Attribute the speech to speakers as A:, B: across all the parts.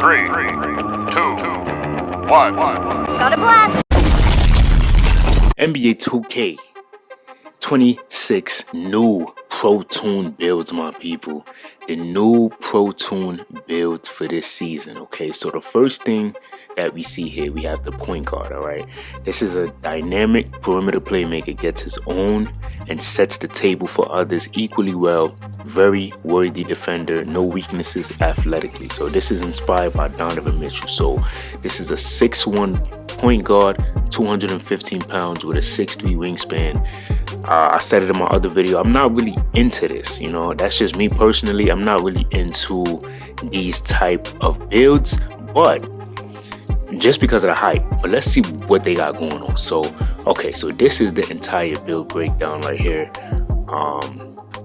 A: 3, 2, 1.
B: Got a blast!
C: NBA 2K 26 new Pro Toon builds, my people. The new Pro Toon build for this season. Okay, so the first thing that we see here, we have the point guard. All right, this is a dynamic perimeter playmaker, gets his own and sets the table for others equally well. Very worthy defender, no weaknesses athletically. So this is inspired by Donovan Mitchell. So this is a 6'1" point guard, 215 pounds with a 6'3" wingspan. I said it in my other video, I'm not really into this, you know, that's just me personally. I'm not really into these type of builds, but just because of the hype. But let's see what they got going on. So okay, so this is the entire build breakdown right here.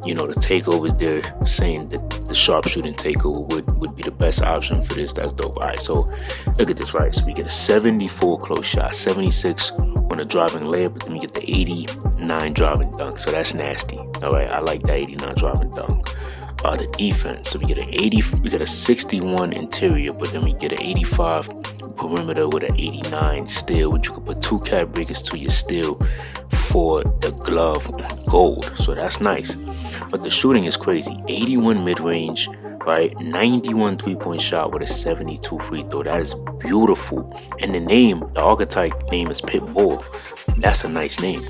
C: You know, the takeovers, they're saying that the sharpshooting takeover would be the best option for this. That's dope. All right, so look at this, right? So we get a 74 close shot, 76 on a driving layup, but then we get the 89 driving dunk. So that's nasty. All right, I like that 89 driving dunk. The defense, so we get a 61 interior, but then we get an 85 perimeter with an 89 steal, which you can put 2 cat breakers to your steal for the glove on gold. So that's nice. But the shooting is crazy. 81 mid-range, right? 91 three-point shot with a 72 free throw. That is beautiful. And the name, the archetype name is Pitbull. That's a nice name.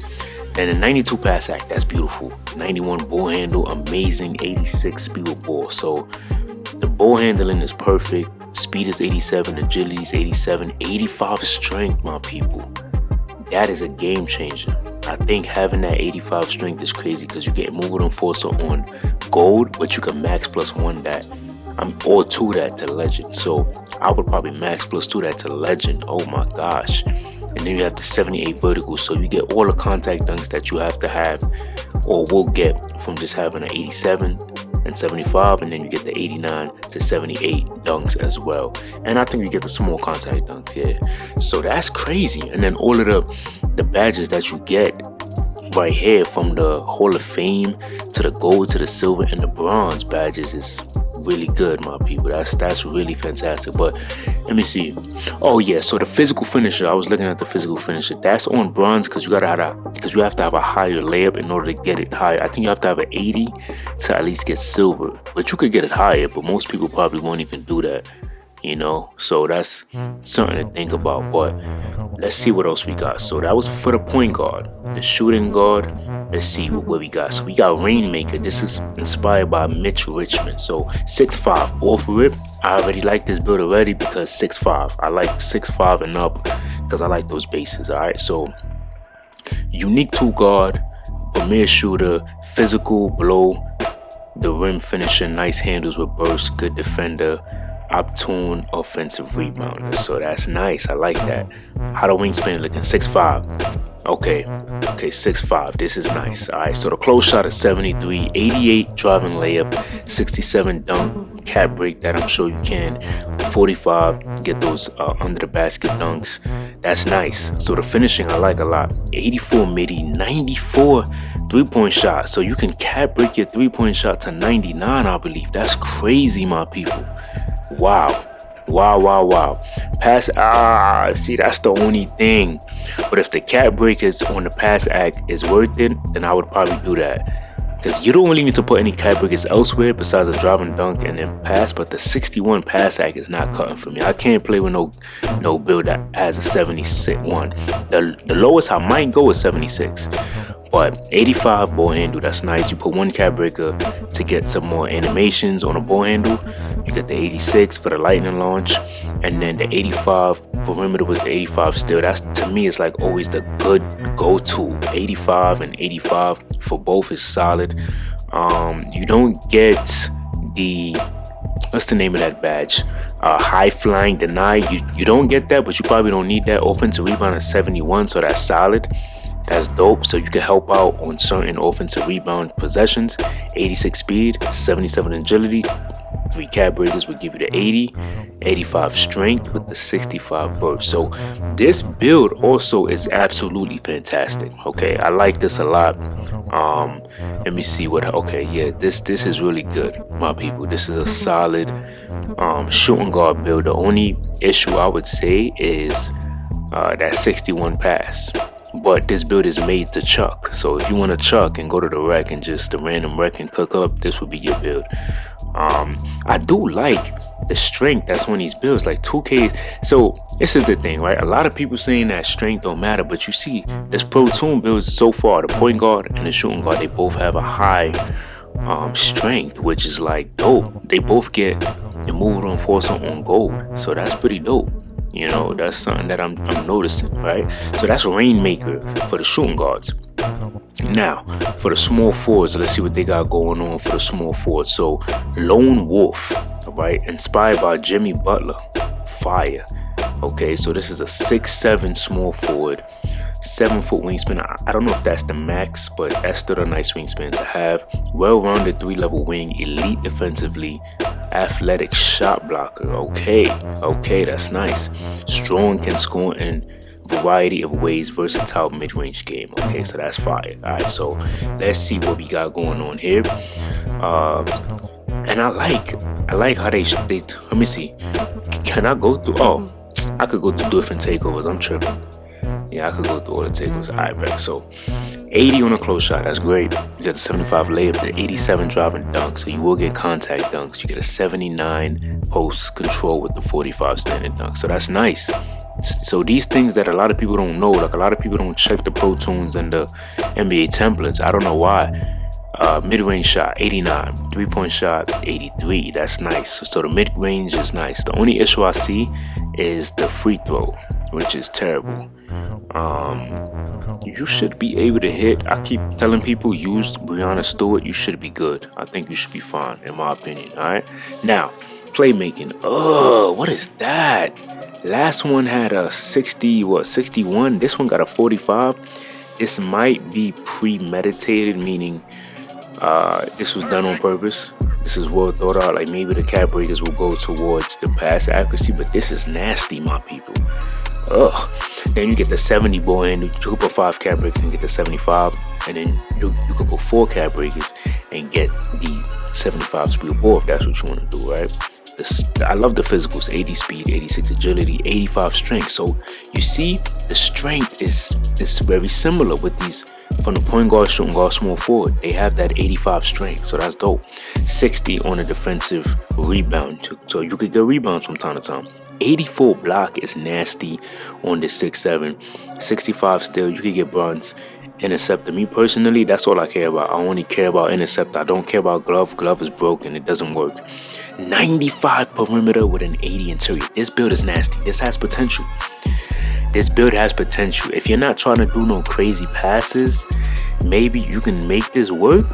C: And the 92 pass act, that's beautiful. 91 ball handle, amazing. 86 speed with ball. So the ball handling is perfect. Speed is 87, agility is 87, 85 strength, my people. That is a game changer. I think having that 85 strength is crazy because you get movement enforcer on gold, but you can max +1 that. Or 2 that to legend. So I would probably max +2 that to legend. Oh my gosh. And then you have the 78 vertical, so you get all the contact dunks that you have to have or will get from just having an 87 and 75, and then you get the 89 to 78 dunks as well. And I think you get the small contact dunks, yeah. So that's crazy. And then all of the badges that you get right here, from the Hall of Fame to the gold to the silver and the bronze badges, is really good, my people. That's really fantastic. But let me see. Oh yeah, so the physical finisher, I was looking at the physical finisher, that's on bronze because you have to have a higher layup in order to get it higher. I think you have to have an 80 to at least get silver, but you could get it higher, but most people probably won't even do that, you know. So that's something to think about. But let's see what else we got. So that was for the point guard. The shooting guard, let's see what we got. So we got Rainmaker. This is inspired by Mitch Richmond. So 6'5" off rip. I already like this build already because 6'5". I like 6'5" and up because I like those bases. All right, so unique 2 guard, premier shooter, physical, below the rim finisher, nice handles with burst, good defender, Optune offensive rebounder. So that's nice. I like that. How the wingspan looking? 6'5". Okay, 6'5". This is nice. All right, so the close shot is 73, 88 driving layup, 67 dunk, cat break that I'm sure you can, 45 get those under the basket dunks. That's nice. So the finishing I like a lot. 84 midi, 94 3-point shot. So you can cat break your 3-point shot to 99, I believe. That's crazy, my people. Wow. Pass, see, that's the only thing. But if the cat breakers on the pass act is worth it, then I would probably do that. Because you don't really need to put any cat breakers elsewhere besides a driving dunk and then pass. But the 61 pass act is not cutting for me. I can't play with no build that has a 76 The lowest I might go is 76. But 85 ball handle, that's nice. You put 1 cat breaker to get some more animations on a ball handle. You get the 86 for the lightning launch, and then the 85 perimeter with the 85 still. That's, to me, it's like always the good go-to. 85 and 85 for both is solid. You don't get the, what's the name of that badge? High flying deny. You don't get that, but you probably don't need that. Offensive rebound is 71, so that's solid. That's dope. So you can help out on certain offensive rebound possessions. 86 speed, 77 agility. 3 cap breakers would give you the 80, 85 strength with the 65 verse. So this build also is absolutely fantastic. Okay, I like this a lot. Let me see what. Okay, yeah, this is really good, my people. This is a solid shooting guard build. The only issue I would say is that 61 pass. But this build is made to chuck. So if you want to chuck and go to the rec and just the random rec and cook up, this would be your build. I do like the strength that's on these builds, like 2K. So this is the thing, right? A lot of people saying that strength don't matter, but you see, this Pro Toon builds so far, the point guard and the shooting guard, they both have a high strength, which is like dope. They both get immovable enforcer on gold, so that's pretty dope. You know, that's something that I'm noticing, right? So that's Rainmaker for the shooting guards. Now, for the small forwards, let's see what they got going on for the small forwards. So, Lone Wolf, right? Inspired by Jimmy Butler. Fire. Okay, so this is a 6'7" small forward. 7-foot wingspan. I don't know if that's the max, but that's still a nice wingspan to have. Well-rounded 3-level wing, elite defensively, athletic shot blocker. Okay, that's nice. Strong, can score in variety of ways, versatile mid-range game. Okay, so that's fire. All right, so let's see what we got going on here. And I like how they let me see. Can I go through? Oh, I could go through different takeovers. I'm tripping. Yeah, I could go through all the takeovers. Alright, back. So 80 on a close shot, that's great. You get a 75 layup, the 87 driving dunk, so you will get contact dunks. You get a 79 post control with the 45 standing dunk, so that's nice. So these things that a lot of people don't know, like a lot of people don't check the Pro Toons and the NBA templates. I don't know why. Mid-range shot 89, 3-point shot 83. That's nice. So the mid-range is nice. The only issue I see is the free throw, which is terrible. You should be able to hit. I keep telling people use Breanna Stewart. You should be good. I think you should be fine, in my opinion. All right. Now, playmaking. Oh, what is that? Last one had a 61. This one got a 45. This might be premeditated, meaning this was done on purpose. This is well thought out. Like maybe the cap breakers will go towards the pass accuracy, but this is nasty, my people. Ugh. Then you get the 70 ball in. You could put 5 cap breakers and get the 75, and then you could put 4 cap breakers and get the 75 speed ball if that's what you want to do, right? I love the physicals: 80 speed, 86 agility, 85 strength. So you see, the strength is very similar with these from the point guard, shooting guard, small forward. They have that 85 strength, so that's dope. 60 on a defensive rebound, so you could get rebounds from time to time. 84 block is nasty on the 6'7". 65 still, you could get bronze. Interceptor. Me personally, that's all I care about. I only care about interceptor. I don't care about glove. Glove is broken. It doesn't work. 95 perimeter with an 80 interior. This build is nasty. This has potential. This build has potential. If you're not trying to do no crazy passes, maybe you can make this work.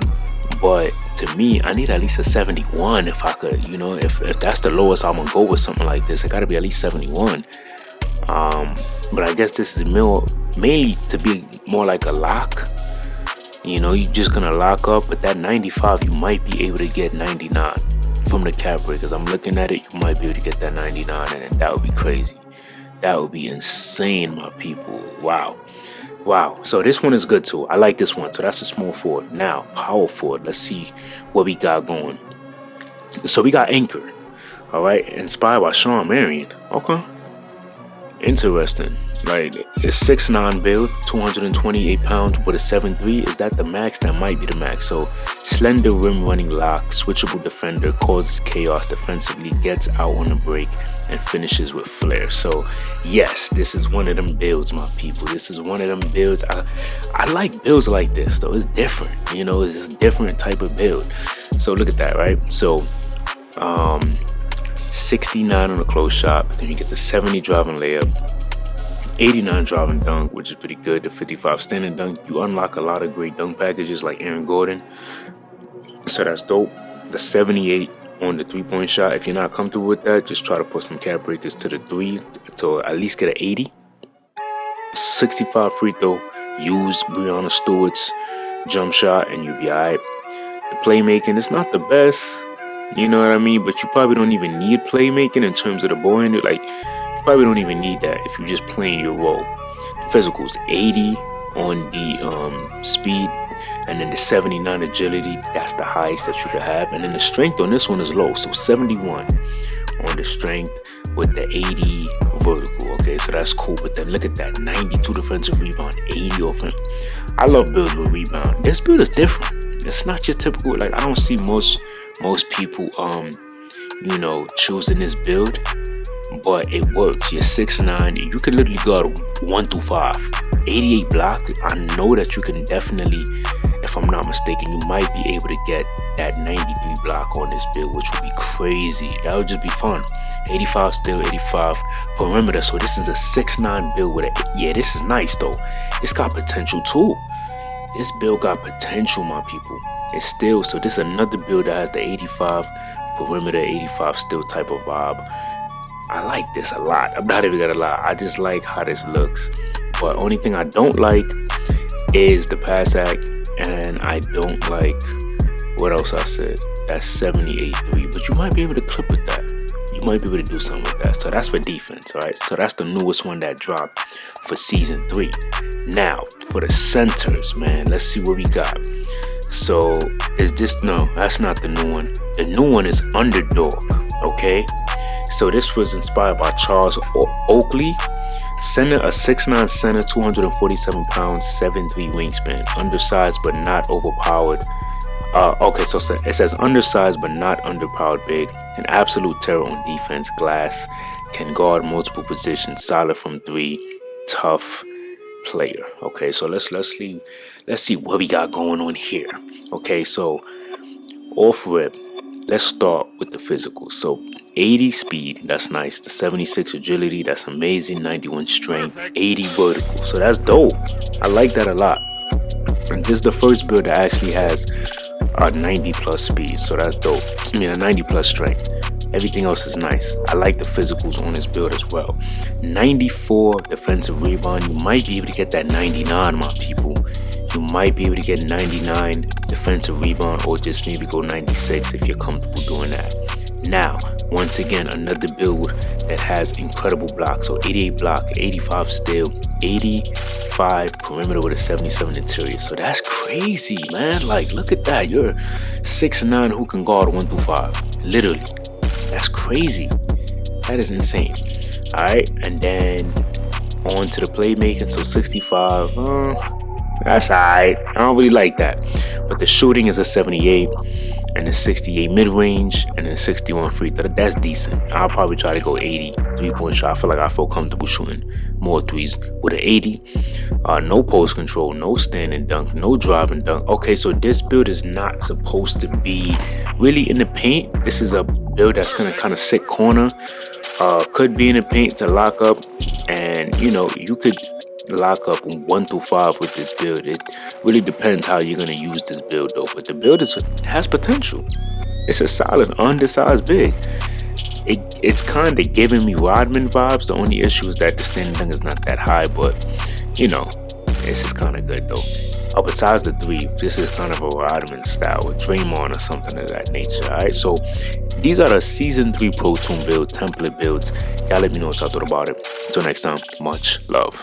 C: But to me, I need at least a 71 if I could. You know, if that's the lowest I'm gonna go with something like this, it gotta be at least 71. But I guess this is mainly to be more like a lock. You know, you're just gonna lock up. But that 95, you might be able to get 99 from the cap breakers. I'm looking at it. You might be able to get that 99, and that would be crazy. That would be insane, my people. Wow. So this one is good too. I like this one. So that's a small forward. Now, power forward. Let's see what we got going. So we got Anchor. All right, inspired by Shawn Marion. Okay. Interesting. Right. It's 6'9" build, 228 pounds with a 7'3". Is that the max? That might be the max. So slender rim running lock, switchable defender, causes chaos defensively, gets out on the break, and finishes with flair. So yes, this is one of them builds, my people. This is one of them builds. I like builds like this though. It's different. You know, it's a different type of build. So look at that, right? So 69 on the close shot, then you get the 70 driving layup, 89 driving dunk, which is pretty good, the 55 standing dunk. You unlock a lot of great dunk packages like Aaron Gordon, so that's dope. The 78 on the 3-point shot. If you're not comfortable with that, just try to put some cap breakers to the 3 to at least get an 80. 65 free throw, use Breanna Stewart's jump shot and you'll be alright. The playmaking is not the best. You know what I mean? But you probably don't even need playmaking in terms of the ball handler. Like, you probably don't even need that if you're just playing your role. Physicals 80 on the speed, and then the 79 agility. That's the highest that you could have. And then the strength on this one is low, so 71 on the strength with the 80 vertical. Okay, so that's cool. But then look at that, 92 defensive rebound, 80 offense. I love builds with rebound. This build is different. It's not your typical, like, I don't see most people choosing this build, but it works. You're 6'9", you can literally guard 1 through 5. 88 block. I know that you can definitely, if I'm not mistaken, you might be able to get that 93 block on this build, which would be crazy. That would just be fun. 85 still, 85 perimeter. So this is a 6'9" build with this is nice though. It's got potential too. This build got potential, my people. It's still, so this is another build that has the 85 perimeter, 85 still type of vibe. I like this a lot. I'm not even gonna lie. I just like how this looks. But only thing I don't like is the pass act, and I don't like what else I said. That's 78-3, but you might be able to clip with that. You might be able to do something with that. So that's for defense, all right? So that's the newest one that dropped for season 3. Now for the centers, man, let's see what we got. So is this, no, that's not the new one. The new one is Underdog. Okay, so this was inspired by Charles Oakley. Center, a 6'9" center, 247 pounds, 7'3" wingspan, undersized but not overpowered. Okay, so it says undersized but not underpowered big, an absolute terror on defense, glass, can guard multiple positions, solid from 3, tough player. Okay, so let's see what we got going on here. Okay, so off rip, let's start with the physical. So 80 speed, that's nice. The 76 agility, that's amazing. 91 strength, 80 vertical, so that's dope. I like that a lot. And this is the first build that actually has a 90 plus speed, so that's dope. I mean, a 90 plus strength. Everything else is nice. I like the physicals on this build as well. 94 defensive rebound. You might be able to get that 99, my people. You might be able to get 99 defensive rebound, or just maybe go 96 if you're comfortable doing that. Now, once again, another build that has incredible blocks. So 88 block, 85 steal, 85 perimeter with a 77 interior. So that's crazy, man. Like, look at that. You're 6'9" who can guard 1 through 5. Literally. That's crazy. That is insane. All right, and then on to the playmaking. So 65. That's all right. I don't really like that. But the shooting is a 78, and a 68 mid-range, and a 61 free throw. That's decent. I'll probably try to go 80 3-point shot. I feel comfortable shooting more threes with an 80. No post control, no stand and dunk, no drive and dunk. Okay, so this build is not supposed to be really in the paint. This is a build that's gonna kind of sit corner. Could be in the paint to lock up, and you could lock up 1 through 5 with this build. It really depends how you're going to use this build though, but the build has potential. It's a solid undersized big. It's kind of giving me Rodman vibes. The only issue is that the standing dunk is not that high, but this is kind of good though. Besides the 3, this is kind of a Rodman style with Draymond or something of that nature. Alright, so these are the season 3 Pro Toon build template builds. Y'all let me know what y'all thought about it. Until next time, much love.